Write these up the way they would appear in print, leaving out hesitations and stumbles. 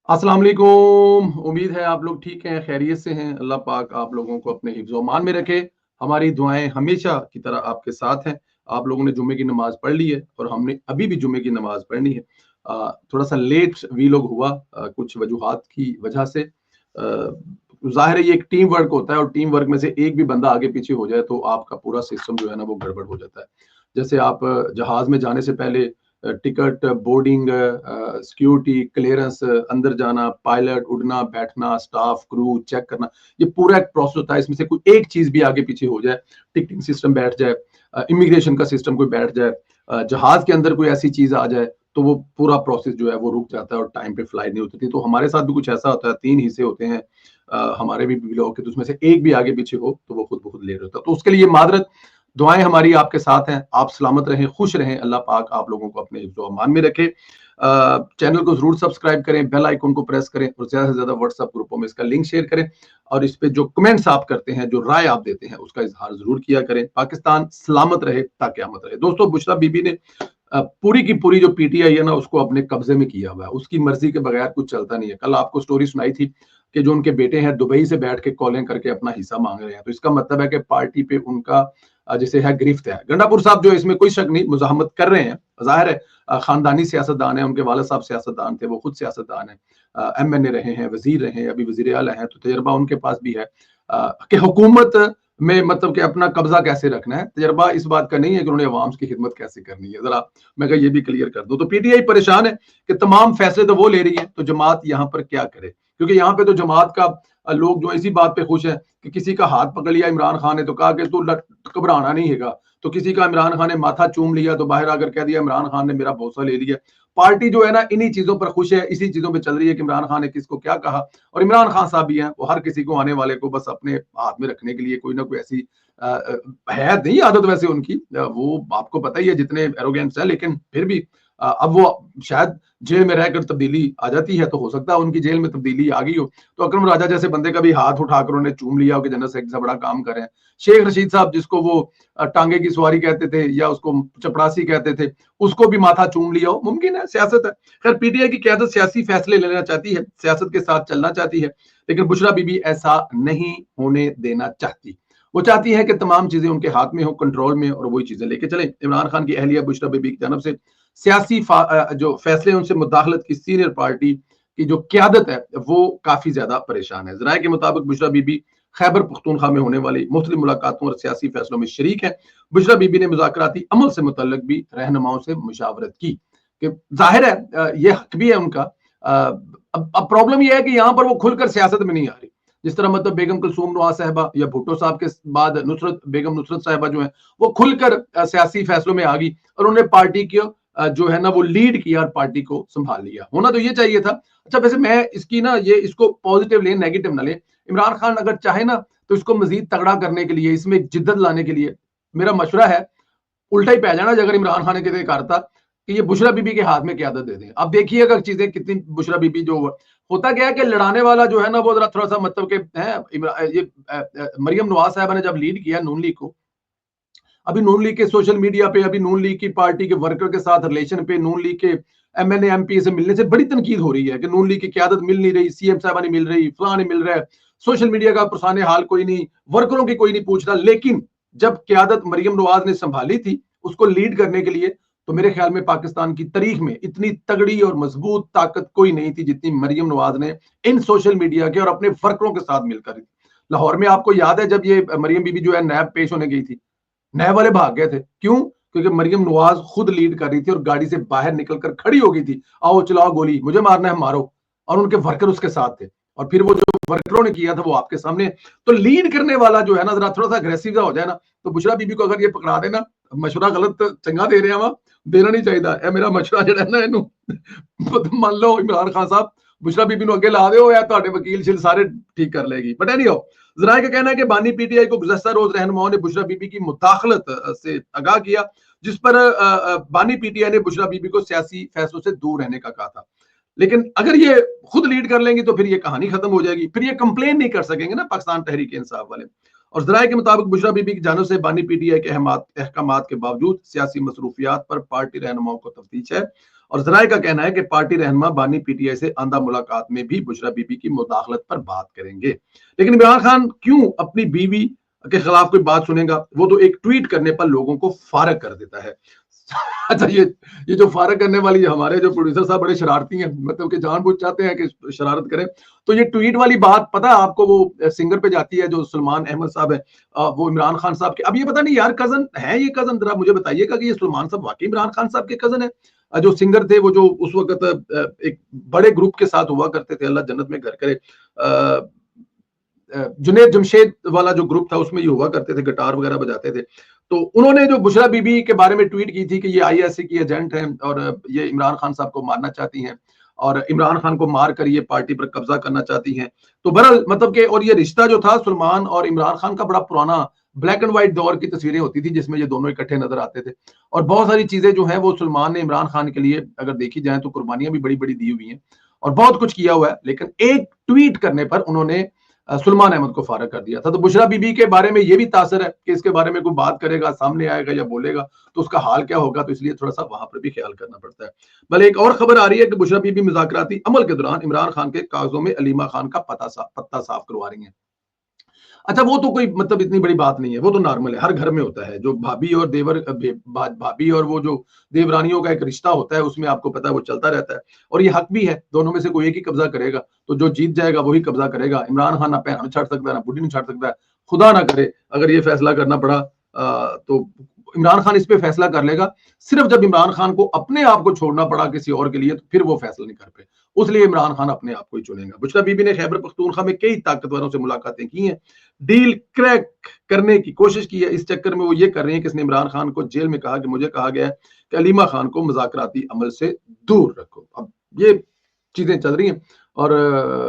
अस्सलाम वालेकुम। उम्मीद है आप लोग ठीक हैं, खैरियत से हैं। अल्लाह पाक आप लोगों को अपने हिफ्ज़ व अमान में रखे। हमारी दुआएं हमेशा की तरह आपके साथ हैं। आप लोगों ने जुम्मे की नमाज पढ़ ली है और हमने अभी भी जुम्मे की नमाज पढ़नी है। थोड़ा सा लेट वी लोग हुआ कुछ वजूहात की वजह से। ज़ाहिर है ये एक टीम वर्क होता है और टीम वर्क में से एक भी बंदा आगे पीछे हो जाए तो आपका पूरा सिस्टम जो है ना वो गड़बड़ हो जाता है। जैसे आप जहाज में जाने से पहले टिकट, बोर्डिंग, सिक्योरिटी, क्लियरेंस, अंदर जाना, पायलट, उड़ना, बैठना, स्टाफ, क्रू चेक करना, ये पूरा एक प्रोसेस होता है। इसमें से कोई एक चीज भी आगे पीछे हो जाए, टिकटिंग सिस्टम बैठ जाए, इमिग्रेशन का सिस्टम कोई बैठ जाए, जहाज के अंदर कोई ऐसी चीज आ जाए तो वो पूरा प्रोसेस जो है वो रुक जाता है और टाइम पे फ्लाइट नहीं होती थी। तो हमारे साथ भी कुछ ऐसा होता है, 3 हिस्से होते हैं हमारे भी ब्लॉग के, तो उसमें से एक भी आगे पीछे हो तो वो खुद ब खुद लेट होता है। तो उसके लिए मादरत, दुआएं हमारी आपके साथ हैं। आप सलामत रहें, खुश रहें, अल्लाह पाक आप लोगों को अपने हिफ्ज़ व अमान में रखे। चैनल को जरूर सब्सक्राइब करें, बेल आइकन को प्रेस करें और ज्यादा से ज्यादा व्हाट्सएप ग्रुपों में इसका लिंक शेयर करें। और इस पे जो कमेंट्स आप करते हैं, जो राय आप देते हैं, उसका इजहार जरूर किया करें। पाकिस्तान सलामत रहे, ताक़यामत रहे। दोस्तों, बुशरा बीबी ने पूरी की पूरी जो पीटीआई है ना उसको अपने कब्जे में किया हुआ है। उसकी मर्जी के बगैर कुछ चलता नहीं है। कल आपको स्टोरी सुनाई थी कि जो उनके बेटे हैं दुबई से बैठ के कॉलिंग करके अपना हिस्सा मांग रहे हैं। तो इसका मतलब है कि पार्टी पे उनका जैसे है गिरफ्त है। गंडापुर साहब जो इसमें कोई शक नहीं मुजाहमत कर रहे हैं, जाहिर है खानदानी सियासतदान है, उनके वालिद साहब सियासतदान थे, वो खुद सियासतदान है, एमएनए रहे हैं, वजीर रहे हैं, अभी वजीर आला हैं, तो तजर्बा उनके पास भी है कि हुकूमत में मतलब कि अपना कब्जा कैसे रखना है। तजर्बा इस बात का नहीं है कि उन्होंने अवाम की खिदमत कैसे करनी है। जरा मैं ये भी क्लियर कर दूं। तो पीटीआई परेशान है कि तमाम फैसले तो वो ले रही है, तो जमात यहाँ पर क्या करे, क्योंकि यहाँ पे तो जमात का लोग जो इसी बात पे खुश है कि किसी का हाथ पकड़ लिया इमरान खान ने तो कहा कि तू घबराना नहीं है, तो किसी का इमरान खान ने माथा चूम लिया तो बाहर आकर कह दिया इमरान खान ने मेरा भरोसा ले लिया। पार्टी जो है ना इन्हीं चीजों पर खुश है, इसी चीजों पे चल रही है कि इमरान खान ने किसको क्या कहा। और इमरान खान साहब भी हैं, वो हर किसी को आने वाले को बस अपने हाथ में रखने के लिए कोई ना कोई ऐसी है नहीं आदत वैसे उनकी, वो आपको पता ही है जितने एरोगेंट्स है, लेकिन फिर भी अब वो शायद जेल में रहकर तब्दीली आ जाती है, तो हो सकता है उनकी जेल में तब्दीली आ गई हो। तो अकरम राजा जैसे बंदे का भी हाथ उठाकर उन्होंने चूम लिया हो कि जनरल सेक्रेटरी से बड़ा काम कर रहे हैं। शेख रशीद साहब जिसको वो टांगे की सवारी कहते थे या उसको चपड़ासी कहते थे, उसको भी माथा चूम लिया हो, मुमकिन है, सियासत है। खैर पीटीआई की क्यादत सियासी फैसले लेना चाहती है, सियासत के साथ चलना चाहती है, लेकिन बुशरा बीबी ऐसा नहीं होने देना चाहती। वो चाहती है कि तमाम चीजें उनके हाथ में हो, कंट्रोल में, और वही चीजें लेके चले। इमरान खान की अहलिया बुशरा बीबी की जानब से सियासी जो फैसले उनसे मुदाखलत की सीनियर पार्टी की जो क्यादत है वो काफी ज्यादा परेशान है। जराये के मुताबिक बुशरा बीबी खैबर पख्तूनख्वा में होने वाली मुख्तलिफ मुलाकातों और सियासी फैसलों में शरीक है। बुशरा बीबी ने मुज़ाकराती अमल से मुतल्लिक भी रहनुमाओं से मुशावरत की कि जाहिर है ये हक भी है उनका। अब प्रॉब्लम यह है कि यहाँ पर वो खुलकर सियासत में नहीं आ रही। जिस तरह मतलब बेगम कुलसूम नवाज साहबा या भुट्टो साहब के बाद बेगम नुसरत साहबा जो है वो खुलकर सियासी फैसलों में आ गई और उन्होंने पार्टी की जो है ना वो लीड किया और पार्टी को संभाल लिया। होना तो ये चाहिए था। अच्छा वैसे मैं इसकी ना ये इसको पॉजिटिव ले, नेगेटिव ना ले। इमरान खान अगर चाहे ना तो इसको मजीद तगड़ा करने के लिए, इसमें जिद्दत लाने के लिए मेरा मशवरा है उल्टा ही पै जाना अगर इमरान खान ने किसी करता कि ये बुशरा बीबी के हाथ में क्यादत दे दें। अब देखिएगा चीजें कितनी, बुशरा बीबी जो होता क्या है कि लड़ाने वाला जो है ना वो जरा थोड़ा सा मतलब के है ये मरियम नवाज साहब ने जब लीड किया नून लीग को, अभी नून लीग के सोशल मीडिया पे, अभी नून लीग की पार्टी के वर्कर के साथ रिलेशन पे, नून लीग के एमएनए एमपी से मिलने से बड़ी तनकीद हो रही है कि नून लीग की क्यादत मिल नहीं रही, सीएम साहबा नहीं मिल रही, फलां नहीं मिल रहा है, सोशल मीडिया का पुरसाने हाल कोई नहीं, वर्करों की कोई नहीं पूछ रहा। लेकिन जब क्यादत मरियम नवाज ने संभाली थी उसको लीड करने के लिए, तो मेरे ख्याल में पाकिस्तान की तारीख में इतनी तगड़ी और मजबूत ताकत कोई नहीं थी जितनी मरियम नवाज ने इन सोशल मीडिया के और अपने वर्करों के साथ मिलकर। लाहौर में आपको याद है जब ये मरियम बीबी जो है नैब पेश होने गई थी, नए वाले भाग गए थे। क्यों? क्योंकि मरियम नवाज खुद लीड कर रही थी और गाड़ी से बाहर निकलकर खड़ी हो गई थी, आओ चलाओ गोली, मुझे मारना है मारो, और उनके वर्कर उसके साथ थे। और फिर वो जो वर्करों ने किया था वो आपके सामने। तो लीड करने वाला जो है ना जरा थोड़ा सा अग्रेसिव हो जाए ना, तो बुशरा बीबी को अगर ये पकड़ा देना, मशवरा गलत चंगा दे रहे हैं वहां, देना नहीं चाहिए। मेरा मशवरा जो है ना इनू मान लो इमरान खान साहब बुशरा बीबी को अगे ला दो या ਤੁਹਾਡੇ वकील शिल सारे ठीक कर लेगी। बट एनी हाउ, जराये का कहना है कि बानी पीटीआई को गुज़श्ता रोज रहनुमाओं ने बुशरा बीबी की मुदाखलत से आगाह किया, जिस पर बानी पीटीआई ने बुशरा बीबी को सियासी फैसलों से दूर रहने का कहा था। लेकिन अगर ये खुद लीड कर लेंगी तो फिर ये कहानी खत्म हो जाएगी, फिर ये कंप्लेन नहीं कर सकेंगे ना पाकिस्तान तहरीक इंसाफ वाले। और जराये के मुताबिक बुशरा बीबी की जानब से बानी पीटीआई के अहकामात के बावजूद सियासी मसरूफियात पर पार्टी रहनुमाओं को तफ्तीश है اور ذرائع کا کہنا ہے کہ پارٹی رہنما بانی پی ٹی آئی سے آئندہ ملاقات میں بھی بشرا بی بی کی مداخلت پر بات کریں گے. لیکن عمران خان کیوں اپنی بیوی کے خلاف کوئی بات سنے گا؟ وہ تو ایک ٹویٹ کرنے پر لوگوں کو فارغ کر دیتا ہے. اچھا یہ جو فارغ کرنے والی ہمارے جو پروڈیوسر صاحب بڑے شرارتی ہیں, مطلب کہ جان بوجھ چاہتے ہیں کہ شرارت کریں. تو یہ ٹویٹ والی بات پتہ ہے آپ کو وہ سنگر پہ جاتی ہے جو سلمان احمد صاحب ہے, وہ عمران خان صاحب کے, اب یہ پتہ نہیں یار کزن ہے یہ کزن, ذرا مجھے بتائیے گا کہ یہ سلمان صاحب واقعی عمران خان صاحب کے کزن ہے؟ جو سنگر تھے وہ جو اس وقت ایک بڑے گروپ کے ساتھ ہوا کرتے تھے, اللہ جنت میں گھر کرے, جنید جمشید والا جو گروپ تھا اس میں یہ ہوا کرتے تھے, گٹار وغیرہ بجاتے تھے. تو انہوں نے جو بشرا بی بی کے بارے میں ٹویٹ کی تھی کہ یہ آئی ایس سی کی ایجنٹ ہیں اور یہ عمران خان صاحب کو مارنا چاہتی ہیں اور عمران خان کو مار کر یہ پارٹی پر قبضہ کرنا چاہتی ہیں. تو بہرحال مطلب کہ, اور یہ رشتہ جو تھا سلمان اور عمران خان کا بڑا پرانا بلیک اینڈ وائٹ دور کی تصویریں ہوتی تھی جس میں یہ دونوں اکٹھے نظر آتے تھے, اور بہت ساری چیزیں جو ہیں وہ سلمان نے عمران خان کے لیے اگر دیکھی جائیں تو قربانیاں بھی بڑی بڑی دی ہوئی ہیں اور بہت کچھ کیا ہوا ہے. لیکن ایک ٹویٹ کرنے پر انہوں نے سلمان احمد کو فارغ کر دیا تھا. تو بشرا بی بی کے بارے میں یہ بھی تاثر ہے کہ اس کے بارے میں کوئی بات کرے گا, سامنے آئے گا یا بولے گا تو اس کا حال کیا ہوگا, تو اس لیے تھوڑا سا وہاں پر بھی خیال کرنا پڑتا ہے. بلکہ ایک اور خبر آ رہی ہے کہ بشرا بی بی مذاکراتی عمل کے دوران عمران خان کے کاغذوں میں علیمہ خان کا پتہ صاف کروا رہی ہیں. اچھا وہ تو کوئی مطلب اتنی بڑی بات نہیں ہے, وہ تو نارمل ہے, ہر گھر میں ہوتا ہے. جو بھابھی اور دیور, بھابھی اور وہ جو دیورانیوں کا ایک رشتہ ہوتا ہے اس میں آپ کو پتا ہے وہ چلتا رہتا ہے, اور یہ حق بھی ہے, دونوں میں سے کوئی ایک ہی قبضہ کرے گا تو جو جیت جائے گا وہی قبضہ کرے گا. عمران خان نہ پہن چھاڑ سکتا ہے نہ بڈھی نہیں چھاڑ سکتا ہے. خدا نہ کرے اگر یہ فیصلہ کرنا پڑا تو عمران خان اس پہ فیصلہ کر لے گا صرف جب عمران خان کو اپنے آپ کو چھوڑنا پڑا کسی اور کے لیے, تو پھر وہ فیصلہ نہیں کر پائے. اس لیے عمران خان اپنے آپ کو ہی چنے گا. بشرا بی بی نے خیبر پختونخوا میں کئی طاقتوروں سے ملاقاتیں کی ہیں, ڈیل کریک کرنے کی کوشش کی ہے. اس چکر میں وہ یہ کر رہے ہیں کہ اس نے عمران خان کو جیل میں کہا کہ مجھے کہا گیا ہے کہ علیمہ خان کو مذاکراتی عمل سے دور رکھو. اب یہ چیزیں چل رہی ہیں اور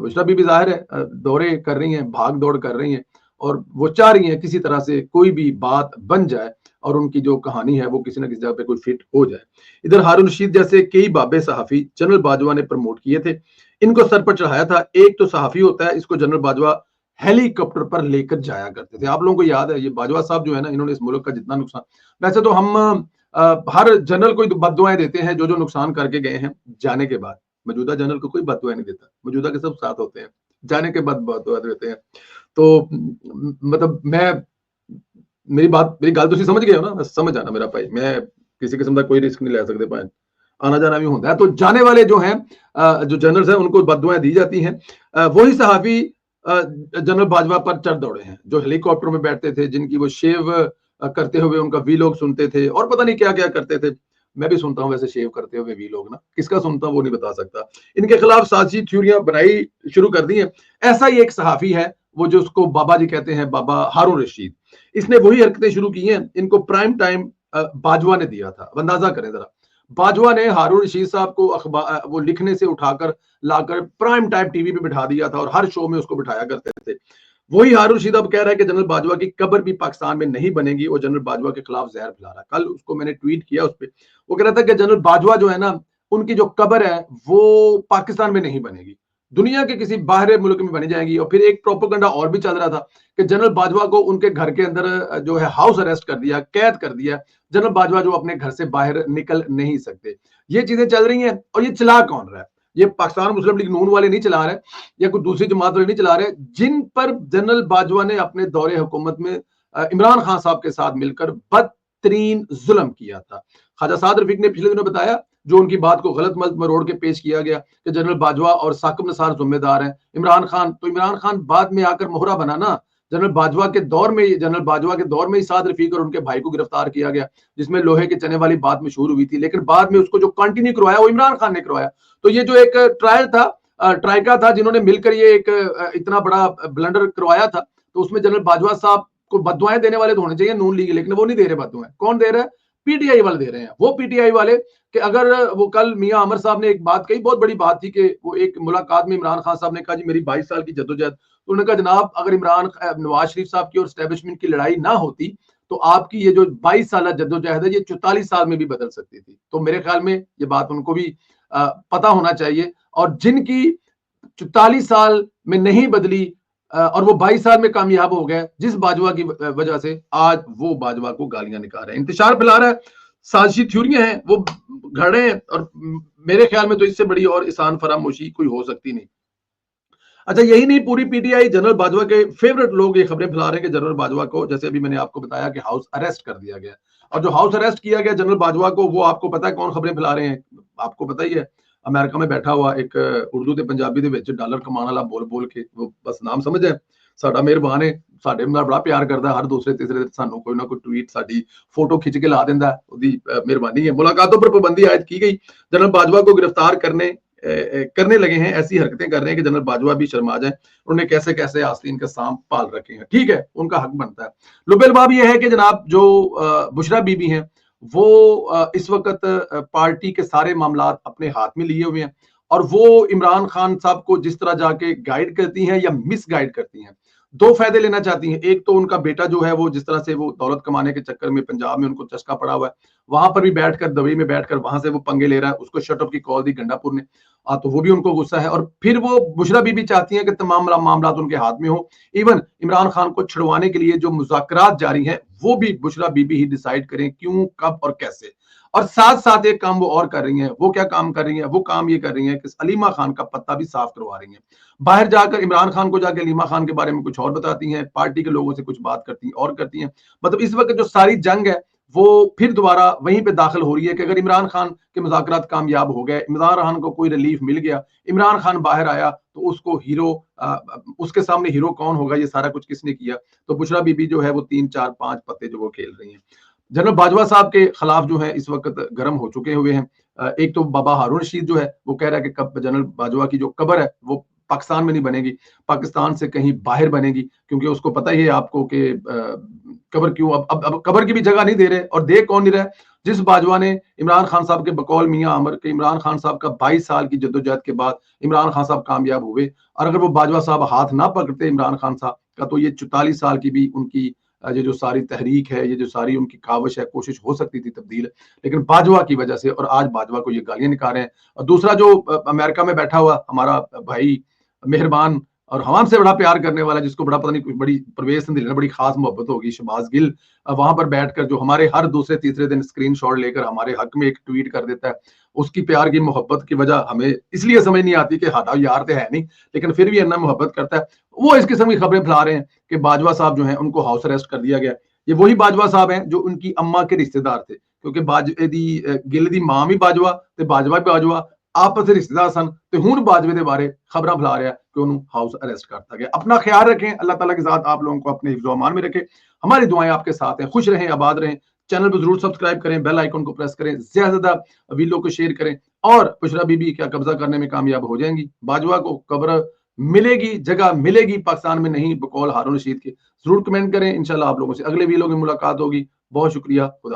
بشرا بی بی ظاہر ہے دورے کر رہی ہیں, بھاگ دوڑ کر رہی ہیں, اور وہ چاہ رہی ہیں کسی طرح سے کوئی بھی بات بن جائے اور ان کی جو کہانی ہے وہ کسی نہ کسی جگہ پہ کوئی فٹ ہو جائے. ادھر ہارون رشید جیسے کئی بابے صحافی جنرل باجوہ نے پروموٹ کیے تھے, ان کو سر پر چڑھایا تھا. ایک تو صحافی ہوتا ہے, اس کو جنرل باجوہ ہیلی کاپٹر پر لے کر جایا کرتے تھے. آپ لوگوں کو یاد ہے یہ باجوہ صاحب جو ہے نا, انہوں نے اس ملک کا جتنا نقصان, ویسے تو ہم ہر جنرل کو بد دعائیں دیتے ہیں جو نقصان کر کے گئے ہیں جانے کے بعد. موجودہ جنرل کو کوئی بد دعائیں نہیں دیتا, موجودہ کے سب ساتھ ہوتے ہیں, جانے کے بعد بد دعائیں دیتے ہیں. تو مطلب میری گل تو سمجھ گئے ہو نا, سمجھ آنا میرا بھائی, میں کسی قسم کا کوئی رسک نہیں لے سکتے, پائیں آنا جانا بھی ہوتا ہے. تو جانے والے جو ہیں جو جنرلز ہیں ان کو بد دعائیں دی جاتی ہیں. وہی صحافی جنرل باجوہ پر چڑھ دوڑے ہیں جو ہیلی کاپٹر میں بیٹھتے تھے, جن کی وہ شیو کرتے ہوئے ان کا وی لوگ سنتے تھے اور پتہ نہیں کیا کیا کرتے تھے. میں بھی سنتا ہوں ویسے شیو کرتے ہوئے وی لوگ نا, کس کا سنتا ہوں وہ نہیں بتا سکتا. ان کے خلاف سازشی تھیوریاں بنائی شروع کر دی ہیں. ایسا ہی ایک صحافی ہے وہ جو اس کو بابا جی کہتے ہیں, بابا ہارون رشید. اس نے وہی حرکتیں شروع کی ہیں, ان کو پرائم ٹائم باجوہ نے دیا تھا. اندازہ کریں ذرا, باجوہ نے ہارون رشید صاحب کو وہ لکھنے سے اٹھا کر لا کر پرائم ٹائم ٹی وی پہ بٹھا دیا تھا اور ہر شو میں اس کو بٹھایا کرتے تھے. وہی ہارون رشید اب کہہ رہا ہے کہ جنرل باجوہ کی قبر بھی پاکستان میں نہیں بنے گی, اور جنرل باجوہ کے خلاف زہر پھیلا رہا ہے. کل اس کو میں نے ٹویٹ کیا, اس پہ وہ کہہ رہا تھا کہ جنرل باجوہ جو ہے نا, ان کی جو قبر ہے وہ پاکستان میں نہیں بنے گی, دنیا کے کسی باہر ملک میں بنی جائے گی. اور پھر ایک پروپیگنڈا اور بھی چل رہا تھا کہ جنرل باجوہ کو ان کے گھر کے اندر جو ہے ہاؤس اریسٹ کر دیا, قید کر دیا. جنرل باجوہ جو اپنے گھر سے باہر نکل نہیں سکتے. یہ چیزیں چل رہی ہیں, اور یہ چلا کون رہا ہے؟ یہ پاکستان مسلم لیگ نون والے نہیں چلا رہے, یا کوئی دوسری جماعت والے نہیں چلا رہے, جن پر جنرل باجوہ نے اپنے دور حکومت میں عمران خان صاحب کے ساتھ مل کر بدترین ظلم کیا تھا. خواجہ سعد رفیق نے پچھلے دنوں بتایا, جو ان کی بات کو غلط ملت مروڑ کے پیش کیا گیا کہ جنرل باجوہ اور ثاقب نثار ذمہ دار ہیں. عمران خان تو عمران خان بعد میں آ کر مہرہ بنا نا. جنرل باجوہ کے دور میں ہی سعد رفیق اور ان کے بھائی کو گرفتار کیا گیا, جس میں لوہے کے چنے والی بات مشہور ہوئی تھی, لیکن بعد میں اس کو جو کنٹینیو کروایا وہ عمران خان نے کروایا. تو یہ جو ایک ٹرائل تھا, ٹرائکا تھا, جنہوں نے مل کر یہ ایک اتنا بڑا بلنڈر کروایا تھا, تو اس میں جنرل باجوہ صاحب کو بد دعائیں دینے والے تو ہونے چاہیے نون لیگ, لیکن وہ نہیں دے رہے بد دعائیں. کون دے رہا ہے؟ پی ٹی آئی والے دے رہے ہیں. وہ پی ٹی آئی والے کہ اگر وہ کل میاں عمر صاحب نے ایک بات کہی, بہت بڑی بات تھی, کہ وہ ایک ملاقات میں عمران خان صاحب نے کہا جی میری 22 سال کی جدوجہد, تو انہوں نے کہا جناب اگر نواز شریف صاحب کی اور اسٹیبلشمنٹ کی لڑائی نہ ہوتی تو آپ کی یہ جو 22 سالہ جدوجہد ہے یہ 44 سال میں بھی بدل سکتی تھی. تو میرے خیال میں یہ بات ان کو بھی پتا ہونا چاہیے, اور جن کی 44 سال میں نہیں بدلی اور وہ 22 سال میں کامیاب ہو گئے جس باجوہ کی وجہ سے, آج وہ باجوہ کو گالیاں نکال رہے ہیں, انتشار پھیلا رہا ہے, سازشی تھیوریاں ہیں, وہ घड़ रहे हैं, और मेरे ख्याल में तो इससे बड़ी और इसान फरामोशी कोई हो सकती नहीं। अच्छा, यही नहीं, पूरी पीटीआई जनरल बाजवा के फेवरेट लोग ये खबरें फैला रहे हैं कि जनरल बाजवा को, जैसे अभी मैंने आपको बताया कि हाउस अरेस्ट कर दिया गया, और जो हाउस अरेस्ट किया गया जनरल बाजवा को, वो आपको पता है कौन खबरें फैला रहे हैं? आपको पता ही है, अमेरिका में बैठा हुआ एक उर्दू ते पंजाबी ਦੇ ਵਿੱਚ ਡਾਲਰ ਕਮਾਉਣ ਵਾਲਾ ਬੋਲ ਬੋਲ ਕੇ, वो बस नाम समझ है, ਸਾਡਾ ਮਿਹਰਬਾਨ ਹੈ, ਸਾਡੇ ਨਾਲ ਬੜਾ ਪਿਆਰ ਕਰਦਾ, ਹਰ ਦੂਸਰੇ ਤੀਸਰੇ ਦਿਨ ਸਾਨੂੰ ਕੋਈ ਨਾ ਕੋਈ ਟਵੀਟ ਸਾਡੀ फोटो खिंच के ला ਦਿੰਦਾ, ਉਹਦੀ ਮਿਹਰਬਾਨੀ है। मुलाकातों पर पाबंदी आयद की गई, जनरल बाजवा को गिरफ्तार करने लगे हैं, ऐसी हरकतें कर रहे हैं कि जनरल बाजवा भी शर्मा जाए, उन्होंने कैसे कैसे आस्तीन का सांप पाल रखे हैं। ठीक है, उनका हक बनता है। लुबेलबाब ये है कि जनाब जो बुशरा बीबी हैं, वो इस वक्त पार्टी के सारे मामला अपने हाथ में लिए हुए हैं, और वो इमरान खान साहब को जिस तरह जाके गाइड करती हैं या मिस गाइड करती हैं, दो फायदे लेना चाहती हैं। एक तो उनका बेटा जो है वो जिस तरह से वो दौलत कमाने के चक्कर में पंजाब में उनको चस्का पड़ा हुआ है, वहां पर भी बैठकर दुबई में बैठकर वहां से वो पंगे ले रहा है, उसको शट अप की कॉल दी गंडापुर ने, तो वो भी उनको गुस्सा है। और फिर वो बुशरा बीबी चाहती हैं कि तमाम मामला उनके हाथ में हो। इवन इमरान खान को छुड़वाने के लिए जो मुज़ाकरात जारी हैं, वो भी बुशरा बीबी ही डिसाइड करें क्यों, कब और कैसे। और साथ साथ एक काम वो और कर रही हैं। वो क्या काम कर रही हैं? वो काम ये कर रही हैं कि अलीमा खान का पत्ता भी साफ करवा रही हैं। बाहर जाकर इमरान खान को जाकर अलीमा खान के बारे में कुछ और बताती हैं, पार्टी के लोगों से कुछ बात करती हैं और करती हैं। मतलब इस वक्त जो सारी जंग है वो फिर दोबारा वहीं पे दाखिल हो रही है कि अगर इमरान खान के मुज़ाकरात कामयाब हो गए, इमरान खान को कोई रिलीफ मिल गया, इमरान खान बाहर आया, तो उसको हीरो, उसके सामने हीरो कौन होगा, ये सारा कुछ किसने किया? तो बुशरा बीबी जो है वो 3 4 5 पत्ते जो वो खेल रही हैं। जनरल बाजवा साहब के खिलाफ जो है इस वक्त गर्म हो चुके हुए हैं। एक तो बाबा हारून रशीद जो है वो कह रहा है कि कब जनरल बाजवा की जो कब्र है वो पाकिस्तान में नहीं बनेगी, पाकिस्तान से कहीं बाहर बनेगी, क्योंकि उसको पता ही है आपको कि कब्र क्यों, अब कब्र की भी जगह नहीं दे रहे, और दे कौन नहीं रहा? जिस बाजवा ने इमरान खान साहब के बकौल मियां अमर के, इमरान खान साहब का 22 साल की जद्दोजहद के बाद इमरान खान साहब कामयाब हुए, और अगर वो बाजवा साहब हाथ ना पकड़ते इमरान खान साहब का, तो ये 44 साल की भी उनकी ये जो सारी तहरीक है, ये जो सारी उनकी काविश है, कोशिश हो सकती थी तब्दील, लेकिन बाजवा की वजह से, और आज बाजवा को ये गालियां निकाल रहे हैं। और दूसरा जो अमेरिका में बैठा हुआ हमारा भाई मेहरबान और हम से बड़ा प्यार करने वाला, जिसको बड़ा पता नहीं कुछ बड़ी परवेज से बड़ी खास मोहब्बत होगी, शहबाज गिल, वहां पर बैठकर जो हमारे हर दूसरे तीसरे दिन स्क्रीनशॉट लेकर हमारे हक में एक ट्वीट कर देता है, उसकी प्यार की मोहब्बत की वजह हमें इसलिए समझ नहीं आती कि हाडा यार तो है नहीं, लेकिन फिर भी अन्ना मोहब्बत करता है। वो इस किस्म की खबरें फैला रहे हैं कि बाजवा साहब जो है उनको हाउस अरेस्ट कर दिया गया। ये वही बाजवा साहब हैं जो उनकी अम्मा के रिश्तेदार थे, क्योंकि गिल दी मां भी बाजवा ते बाजवा भी बाजवा आपस में रिश्तेदार सन, तो हुण बाजवे के बारे खबर फैला रहा है कि उन्होंने हाउस अरेस्ट करता गया। अपना ख्याल रखें, अल्लाह ताला के साथ आप लोगों को अपने हिफ्ज़ व अमान में रखे। हमारी दुआएं आपके साथ हैं, खुश रहें, आबाद रहें। चैनल को जरूर सब्सक्राइब करें, बेल आइकन को प्रेस करें, ज्यादा से ज्यादा वीडियो को शेयर करें, और बुशरा बीबी क्या कब्जा करने में कामयाब हो जाएंगी? बाजवा को कब्र मिलेगी, जगह मिलेगी, पाकिस्तान में नहीं, बकौल हारून रशीद के। जरूर कमेंट करें, इंशाल्लाह आप लोगों से अगले वीडियो में मुलाकात होगी। बहुत शुक्रिया। खुदा